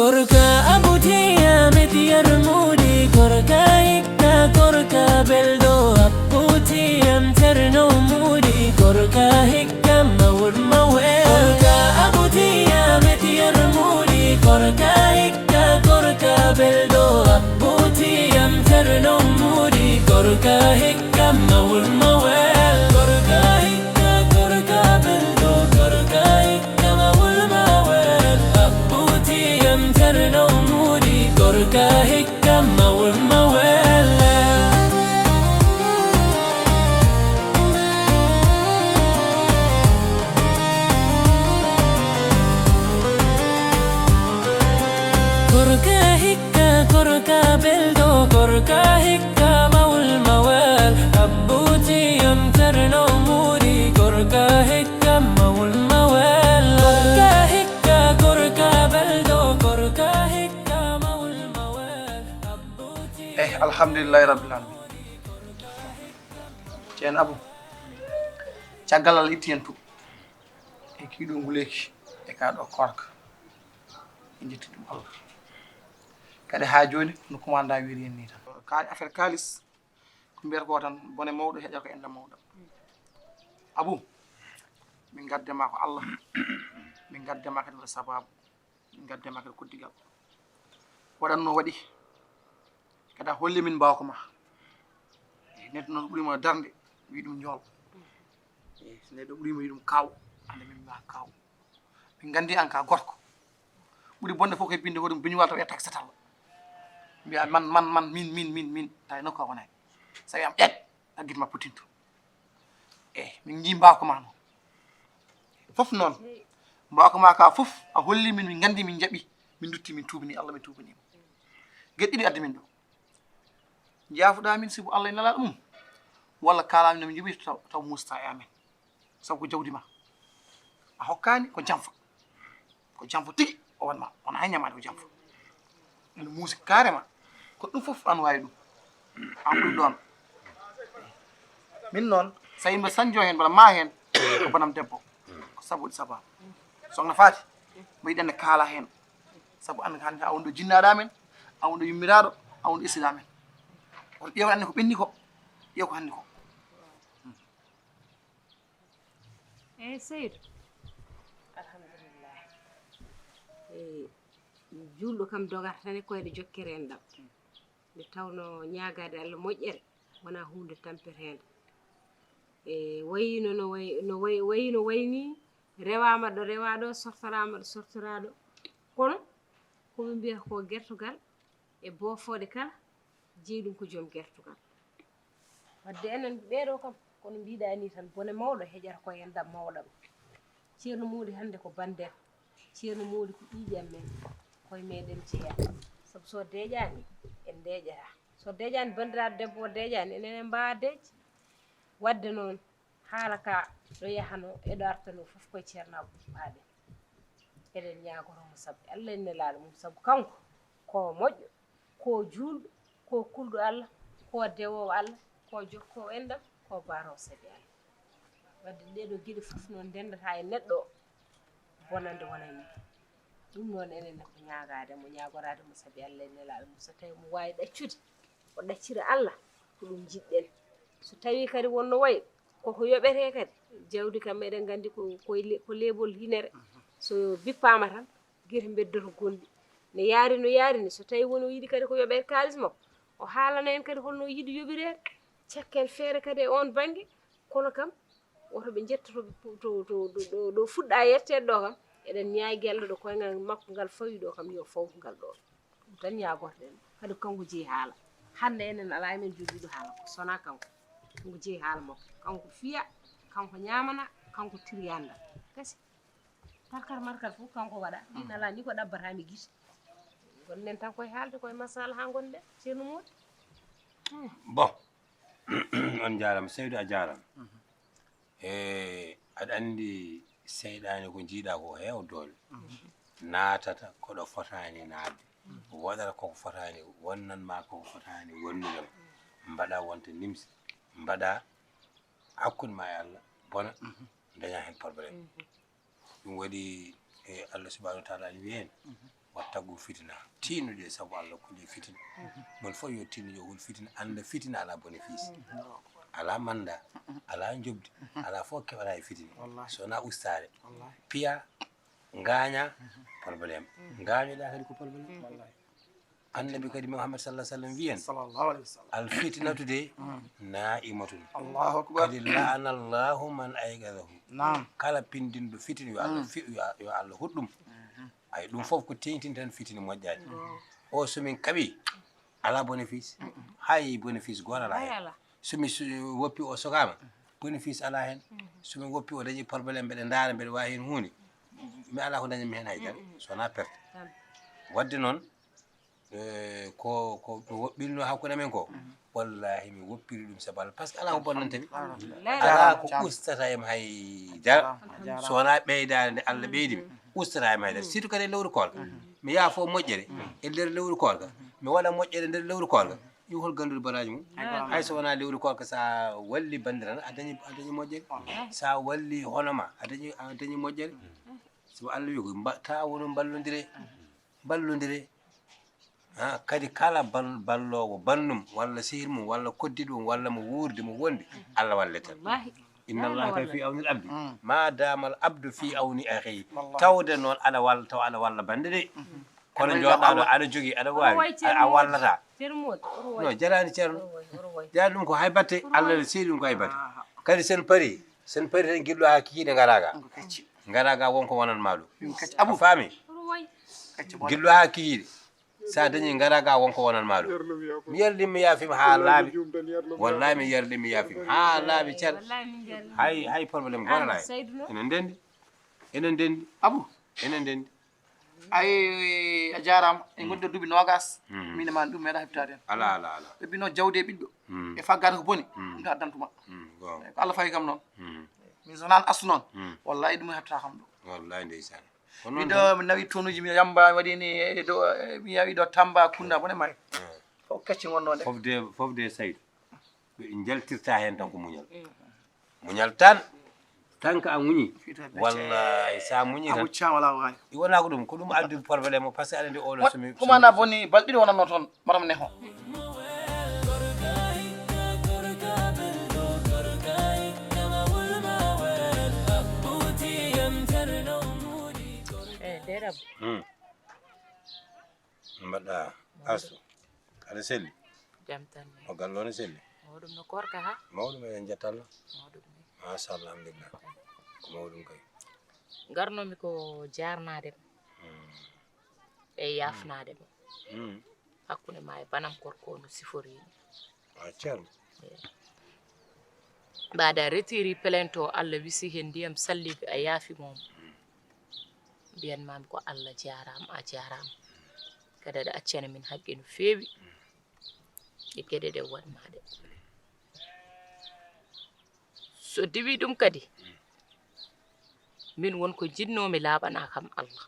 كركا أبوتي يا مدير مودي كركا هيكا كركا بلدو أبوتي يا مترنو مودي كركا هيكا مور مويل كركا أبوتي يا مدير مودي كركا هيكا كركا بلدو أبوتي يا مترنو مودي كركا هيكا مور مويل كركا هيكا كركا بلدو كركا هيكا مور مويل أبوتي يا مترنو مودي كركا هيكا مور مويل كركا هيكا كركا بلدو كركا هيكا مول موال أبوتي يمترنو موري كركا هيكا مول موال كركا هيكا كركا بلدو كركا هيكا مول موال أبوتي الحمد لله رب العالمين ceen Abou caggal Allah itti hen tu e kiiɗo nguleki e ka ɗo korka e jetti ɗum Allah kadi ha joni no commanda wiri en ni tan kaali affaire kalis ko mbiyata ko tan bone mawɗo heƴata ko enda mawɗo Abou min gaddema ko Allah min gaddema kadi waɗa sababu min gaddema kadi koddigal waɗanno waɗi kada holli min mbawko ma neɗɗo noon ɓurima darde wi ɗum ñool so neɗɗo ɓurima wi ɗum kaw ande min mbiya kaw min gandi an ka gorko ɓuri bonde fof koye binde ko ɗum biñuwal taw ettake satalla mbiya man min tawi nokka wonani so wi am ƴeɗ aggitma putinto min jii mbawko ma noon fof noon mbawko ma ka fof a holli min gandi min jaaɓi min dutti min tubani Allah min tubanima gueɗe ɗiɗi addi min ɗo jaafuɗa min sibu Allah e nelaɗo mum walla kalami nomin jogui taw musta e amen sabu ko jawdi ma a hokkani ko janfa tigui o wanma wona hay ñamade ko janfa ene muusi carrément ko ɗum fof an wawi ɗum an ɓuuri ɗon min noon so yimɓe sañjo hen walla ma hen ko bonam debbo ko sabu waɗi sababu sokhna Faty mo yiɗenne kaala hen saabu ande hande a woni ɗo jinnaɗo amen a woni ɗo yummiraɗo a woni ɗo essiɗo amen oto ƴeew anne ko ɓenni ko ƴeew ko hannde ko Seydou alhamdulillah julɗo kam dogata tan e koyɗe jokkere en ɗam nde tawno ñagade Allah moƴƴere wona hunde tampetede wayino no wayni rewama ɗo rewaɗo sortorama ɗo sortoraɗo kono koɓe mbiyata ko gertugal e boofode kala jeeyi ɗum ko joom gertugal wadde enen ɓeɗo kam kono mbiɗa ni tan bone mawɗo heƴata koye en ɗam mawɗam ceerno Mouli hande ko banden ceerno Mouli ko ƴiƴam men koye meɗen jeeya saabu so deeƴani en deeƴata so deeƴani bandiraɗo debbo o deeƴani enen en mbawa deeƴde wadde noon haala ka ɗo yahano eɗo artano foof koye ceerno Abou paaɗen eɗen ñagoromo saabu Allah en nelaɗo mum saabu kanko ko moƴƴo ko julɗo ko kulɗo Allah ko dewowo Allah ko jokkowo enɗam ko barowo saabi Allah wadde ɗeɗo gueɗe fof noon ndendata e neɗɗo o bonande wonani ɗum noon enen ko ñagademo ñagorademo saabi Allah en nelaɗo mum so tawi mo wawi ɗaccude o ɗaccira Allah ko ɗum jiɗɗen so tawi kadi wonno wayi koko yoɓete kadi jawdi kam eɗen gandi ko leɓol hinere so bippama tan guite beddoto gonɗi ne yaari no yaarini so tawi woni o yiiɗi kadi ko yoɓete kalis makko o haalana en kadi holno yiiɗi yoɓirede cekken feere kadi e on banggue kono kam woto ɓe jettotoɓe ɗo fuɗɗa yettede ɗo kam eɗen ñaagi Allah ɗo koyngal makko ngal fawi ɗo kam yo fawtu ngal ɗo ɗum tan ñagorɗen kadi kanko jeeyi haala hande enen ala emen jogiiɗo haala ko sona kanko jeeyi haala makko kanko fiya kanko ñamana kanko tiryanda kasi tarkar markal fof kanko waɗa ɗin ala ni ko ɗabbatami guite gonnen tan koye haalde koye masala ha gonɗen ceerno Mouli bon on jarama Seydou a jarama aɗa andi seyɗani ko jiiɗa ko heew doole naatata koɗo fotani naatde waɗata koko fotani wonnanma koko fotani wonnudema mbaɗa wonta nimsi mbaɗa hakkude ma e Allah bona daña hen probléme ɗum waɗi Allah subahanahu wa taala ne wiyen wattagu fitina tinude sabu Allah kulli fitina mon fof yo tinu yo hul fitina anda fitina ala bénéfice ala manda ala jobdi ala fof keɓata e fitina sona ustare piya gaña probléme gañoɗa kadi ko probléme annabi kadi Muhammad sallallahu alaihi wasallam wiyen sallallahu alaihi wasallam al fitnatu de na'imatun Allahu akbar kadi la'ana Allahu man aygadahu naam kala pindinɗo fitina yo Allah yo Allah huɗɗum ay ɗum fof ko teyntin tan fitina moƴƴani o somin kaɓi ala bénéfice hay bénéfice goto ala hen somi woppi o sokama bénéfice ala hen somi woppi o dañi probléme mbeɗe daara mbeɗe wawi hen hunde mi ala ko dañami hen haydara sowona perte wadde noon ko woɓɓirno hakkude men ko wallahi mi woppiri ɗum sabu Allah par ce que ala ko bonnantami ala ko ustata em haydara sowona ɓeydade nde Allah ɓeydimi ustata em haydara surtout kadi e lewru kolka mi yaafo moƴƴere e nder lewru kolka mi waɗa moƴƴere nder lewru kolka yo hol gandude baraji mum hay so wona lewru kolka sa walli bandira a dañi moƴƴere sa walli honoma a dañi moƴƴere sabu Allah wi ko ta wono ballodire kadi kala ballowo bannum walla sehir mum walla koddiɗo mum walla mo wuurde mo wondi Allah walleten inna allaha kay fi awni al abdi ma dama al abdu fi awni akhihi tawde noon aɗa walla taw aɗa walla bande de kono joɗɗaɗo aɗa jogui aɗa wawi a wallata non jarani ceerno jarani ɗum ko hay batte Allah seeɗi ɗum ko hay batte kadi sen paari tan guilɗo ha kikiɗe garaga wonko wonanma ɗum a faami guilɗo ha kikiɗe sa dañi garaga wonko wonanma ɗum mi yardim mi yaafima ha laaɓi wallahi mi yardim mi yaafima ha laaɓi ceerno hay probléme gonala hen enen ndendi abou enen ndendi ay a jarama en gondi duuɓi nogas mine ma ɗum meeɗa heɓtade hen ala ɓe mbino jawdi e ɓiɗɗo e faggade ko boni ɗum ta addantuma ko Allah fayi kam noon min sonan astu noon wallahi ɗum heɓta kam ɗo wallahi ndeysan miɗo mi nawi tonuji mi yamba mi waɗini mi yawi ɗo Tamba Kunda bone may fof kecci wonnode fofde Saydou ɓe jaltirta hen tan ko muñal tan ka a muñi wallahi sa muñi tan abuccama wala wawi wona ko ɗum addi probléme o par ce que aɗa andi oɗo somi commanda bonni balɗiɗi wonanno toon maram ne ho mbaɗɗa astu aɗa selli jam tan o gallo ne selli mawɗum no korka ha mawɗum eɗen jettallah mawɗum machallah alhamdulillah ko mawɗum kay garnomi ko jarnade e yafnade mo hakkude ma e banam korko no siforini a ceerno mbaɗa retiri plainte o Allah wisi hen ndiyam salliɓe a yaafi momo mbiyanmami ko Allah jarama a jarama kadi aɗa accana min haqqe no feewi e gueɗe ɗe wonmaɗe so diwi ɗum kadi min wonko jinnomi laaɓana kam Allah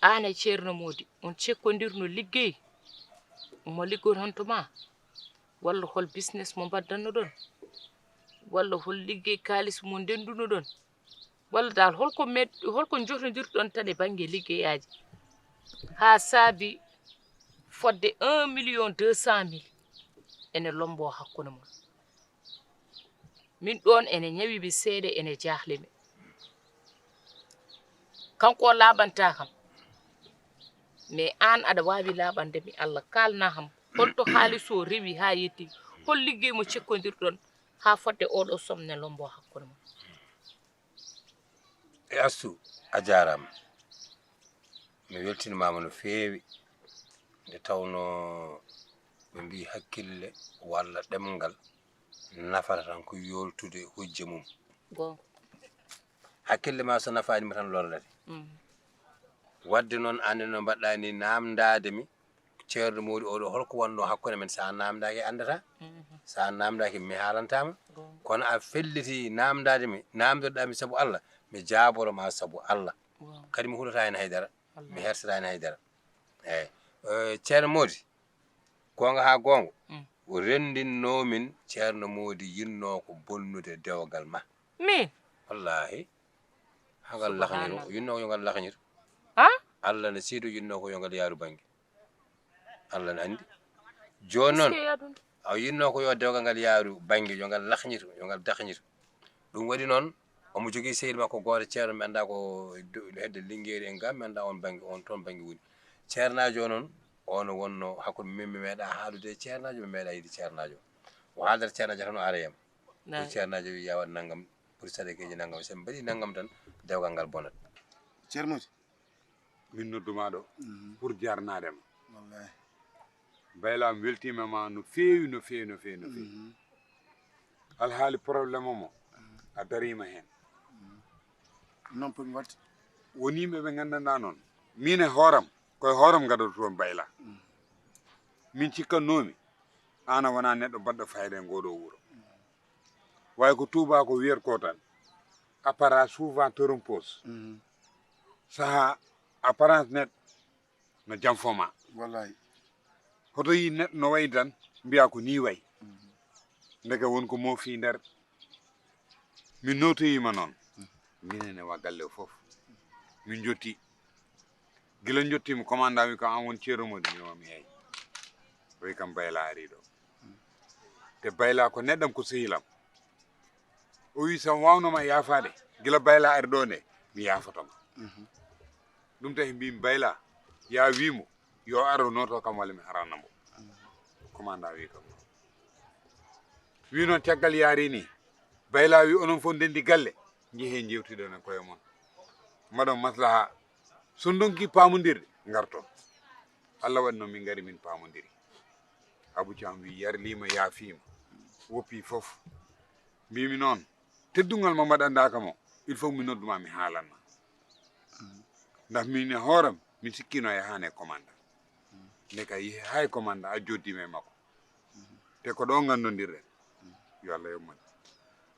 an e ceerno Mody on cekkodirno liggey mo liggotontoma walla hol business mo mbaddanno ɗon walla hol liggey kalis mo ndenduno ɗon walla dal holko jotodirɗon tan e banggue liggeyaji ha saabi fodde 1.200.000 ene lombo hakkude mon min ɗon ene ñawiɓe seeɗa ene jahlimi kanko o laaɓanta kam mais an aɗa wawi laaɓandemi Allah kalna kam holto haaliss o rewi ha yetti hol liggey mo cekkodirɗon ha fodde oɗo somne lombo hakkude mon e astu a jarama mi weltinimama no feewi nde tawno ɓe mbi hakkille walla ɗemgal nafata tan ko yoltude hujje mum gonga hakkille ma so nafanima tan lorlete wadde noon ande no mbaɗɗa ni namdade mi ceerno Mody oɗo holko wonno hakkude men sa namdaki andata sa namdaki mi haalantama kono a felliti namdademi namdoɗami saabu Allah mi jaboroma saabu Allah kadi mi hulata hen haydara mi hersata hen haydara eyyi ceerno Mody gonga ha gonga o rendinnomin ceerno Mody yinno ko bonnude dewgal ma min wallahi hagal lakhanyir yinno yo ngal lakhanyir ha Allah ne seedo yinno ko yo ngal yaaru bangi Allah ne andi jonon aw yinno ko yo dewgal ngal yaaru bangi yo ngal lakhanyir yo ngal dakhanyir dum wadi non omo jogi seydi makko goto ceerno mi anda ko hedde Linguére en gam mi anda on bangi on ton bangi woni ceernajo non on wonno hakkude min mi meeɗa haalude ceernajo mi meeɗa yidi ceernajo o haaldata ceernajo tan o arayam ko ceernajo wi yawat nangam pour sadekeji nangam sen mbaɗi nangam tan dewgal ngal bonat ceernoji min nodduma ɗo pour jarnadema wallahi baylam weltima ma no feewi no feewi no feewi no feewi alhaali probléme omo a darima hen non pomi wadde woni yimɓe ɓe gandanɗa noon min e hooram koye hooram gadoto toon bayla min cikkannomi an a wona neɗɗo baɗɗo fayida e ngoɗo wuuro way ko tuuba ko wiyata ko tan apparat souvent torompose saaha apparence neɗɗo no jam foma wallahi hoto yi neɗɗo no wayi tan mbiya ko ni wayi ndeke wonko moofi nder min notoyima noon minene wa galle o foof min jotti gila jottimi commandant wi kam an won ceerno modi mi heeyi wi kam bayla ari ɗo te bayla ko neɗɗam ko sehilam o wi sam wawnoma yaafade gila bayla ari ɗo nde mi yafatoma ɗum tahi mbimi bayla ya wimo yo aro noto kam walla mi haranamo commandant wi kam wi noon caggal yaari ni bayla wi onon fof ndendi galle jeehe jewtiɗon e koye mon mbaɗon maslaha so donki pamodirde garton Allah waɗi noon min gari min pamodiri Abou Thiam wi yarlima yaafima woppi fof mbimi noon teddungal mo mbaɗandaka mo il faut mi nodduma mi haalanma ndax min e hooram mi sikkino e hane commanda nde ka yehi hay commanda a joddima e makko te ko ɗo gandodirɗen yo Allah yommani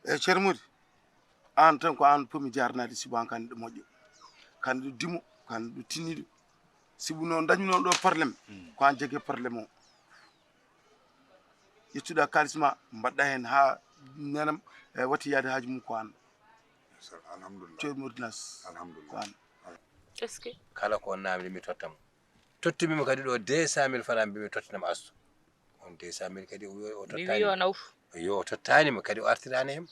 e ceerno modi an tan ko an pomi jarnade sibu an kandi ɗo moƴƴo kandi ɗo dimo kandi ɗo tinniɗo sibu noon dañmi noon ɗo probléme ko an jogui probléme o ƴettuɗa kalis ma mbaɗɗa hen ha nenam e watti yaade haaju mum ko an alhamdulillah ceerno Modinas ko alhamdulillah an est ce que kala ko namdi mi tottamo tottumimi kadi ɗo 200 000 francs mbimi tottanam astu on 200 000 kadi o mi tottani wi o nawfu yo tottanima kadi o artirani hem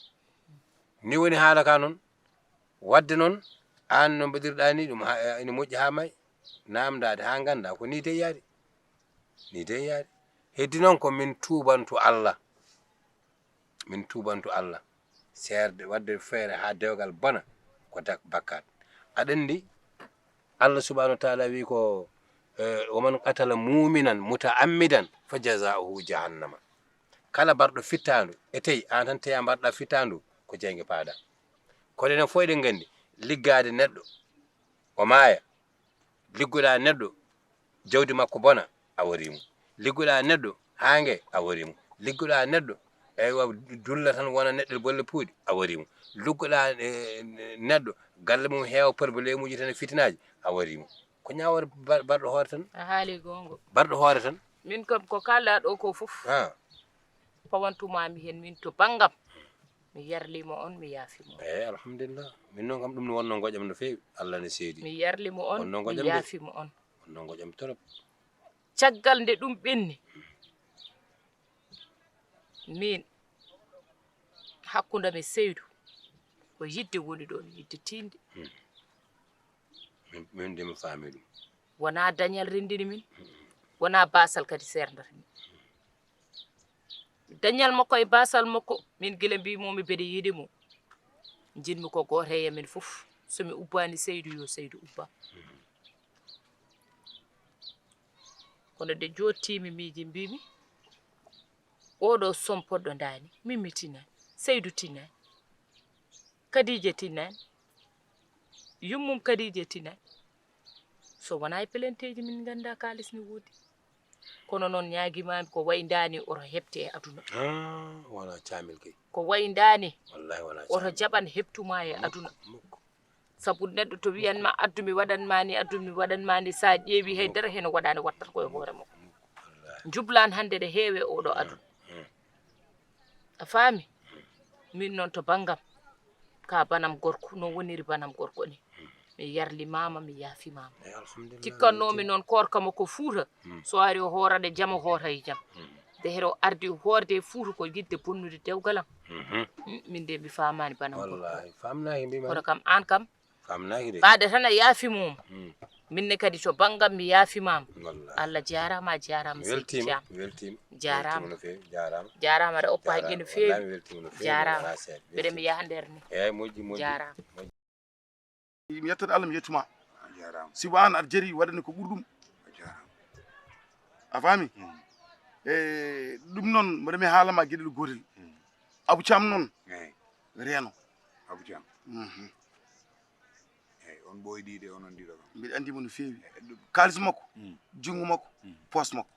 ni woni haala ka noon wadde noon an no mbaɗirɗa ni ɗum ene moƴƴi ha may namdade ha ganda ko ni de yaade ni de yaade heddi noon ko min tubantu Allah serde wadde feere ha dewgal bana ko bakkat aɗa andi Allah subhanahu wa ta'ala wi ko waman qatala muminan mutaammidan fa jazaohu jahannama kala barɗo fittandu e tawi an tan teya mbarɗa fittandu ko jeyge paada kono enen fof eɗen gandi liggade neɗɗo o maaya ligguɗa neɗɗo jawdi makko bona a warimo ligguɗa neɗɗo hange a warimo ligguɗa neɗɗo eywa dulla tan wona neɗɗo bolle puuɗi a warimo ligguɗa neɗɗo galle mum heewa probléme uji tan e fitinaji a warimo ko ñawore barɗo hoore tan a haali gongo barɗo hoore tan min kam ko kalɗa ɗo ko fof pawantumami hen min to banggam mi yarlimo on mi yaafimo alhamdulillah min noon kam ɗum ne wonno goƴam no feewi Allah ne seedi mi yarlimo on mi yaafimo on wonno goƴam torop caggal nde ɗum ɓenni min hakkundami Seydou ko yidde woni ɗon yidde tinde min de mi faami ɗum wona dañal rendini min wona basal kadi serdata min dañal makko e basal makko min gila mbimomi mbeɗa yiɗimo jinmi ko goto e yamin fof somi ubbani Seydou yo Seydou ubba kono de jottimi miiji mbimi oɗo sompoɗɗo dani min mi tinani Seydou tinani Kadija tinani yummum Kadija tinani so wona e pelenteji min ganda kalis ni woodi kono noon ñaguimami ko waydani oto hebte e aduna wona camil kay ko waydani wallahi wona oto jaɓan heptuma e aduna sabu neɗɗo to wiyanma addumi waɗanmani sa ƴeewi haydara hen waɗani wattata koye hoore makko jublani hande ɗe heewe oɗo aduna a faami min noon to banggam ka banam gorko no woniri banam gorko ni mi yarli mama mi yaafi mama alhamdulillah cikkannomi noon korka makko fuuta so ari o hoorade jama hoota e jam de hero ardi hoorde fuuta ko yidde bonnude dewgalam min de mi famani banam gorko wallahi famnaki mbima kono kam an kam famnaki de ɓaade tan a yaafi mum minne kadi to banggam mi yaafi mama wallahi Allah jarama a jarama seydi Thiam weltima jarama no fewi jarama jarama aɗa oppa haqqi no feewi wallahi weltima no fewi jarama mbeɗa mi yaha nder ni eyyi moƴƴi jarama mi yettata Allah mi yettuma jarama sibo an aɗa jari waɗani ko ɓurɗum jarama a faami ɗum noon mbaɗa mi haalama gueɗel gotel Abou Thiam noon eyyi reeno Abou Thiam eyyi on ɓoyɗiɗe onon ɗiɗo kam mbiɗa andimo no feewi kalis makko jungo makko poos makko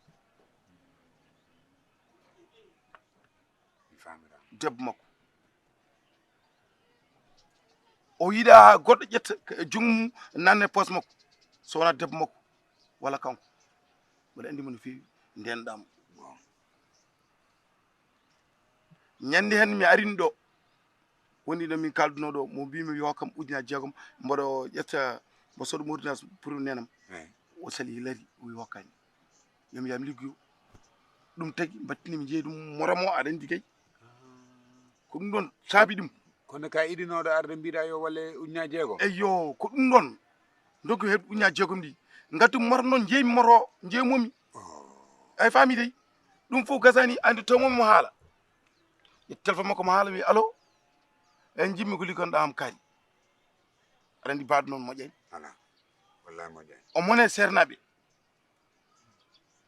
mi famira debbo makko o yiiɗa goɗɗo ƴetta jungo mum nanne poos makko so wona debbo makko walla kanko mbiɗa andimo no feewi ndenɗamo ñande hen mi arini ɗo woni ɗo min kalduno ɗo mo mbimi yo hokkam ujunnaje 6 mboɗo ƴetta mbo soɗo ordonnance pour nenam eyyi o sali lari o wi hokkani yomi yami liggoyo ɗum tagui battini mi jeeyi ɗum moramo aɗa andi kay ko ɗum ɗon saabi ɗum kono ka iɗinoɗo arde mbiɗa yo walle ujunnaje 6 eyyo ko ɗum ɗon dokku heɓ ujunnaje 6 ɗi gati moro noon jeeymi moro jeemomi ay faami dey ɗum fof gasani andi tomomi mo haala ƴetti téléphone makko mo haala mi allo en jimmi ko liggonɗa am kaari aɗa andi baɗo noon moƴƴani ala wallahi moƴƴani o mone sernaɓe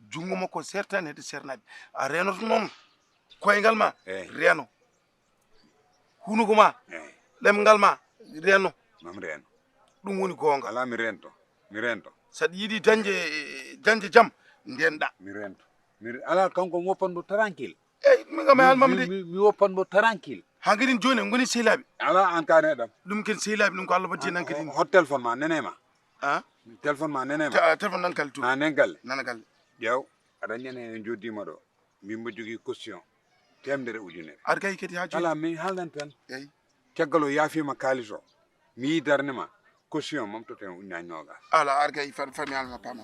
jungo makko sertani hedde sernaɓe a renoto noon koyngal ma eyyi reeno hunuko ma eyyi ɗemgal ma reeno mam reeno ɗum woni gonga ala mi rento saɗa yiiɗi dañde jaam ndenɗa mi rento ala kanko mi woppanmo tranquille eyyi min kam mi haalmama de mi woppanmo tranquille ha kadi joni en goni sehilaɓe ala an ka neɗam ɗum ken sehilaɓe ɗum ko Allah waddi nan kadi hot téléphone ma nenema a téléphone ma nenema téléphone nan kala to ha nen galle nana galle ƴeew aɗa ñande en joddima ɗo mbimo jogui caution 100 ujunere aɗa kay kadi ha joni ala mi haaldan tan eyyi caggal o yaafima kalis o mi yi darnema caution mam toten ujunnaje 20 ala aɗa kay fami haalma pama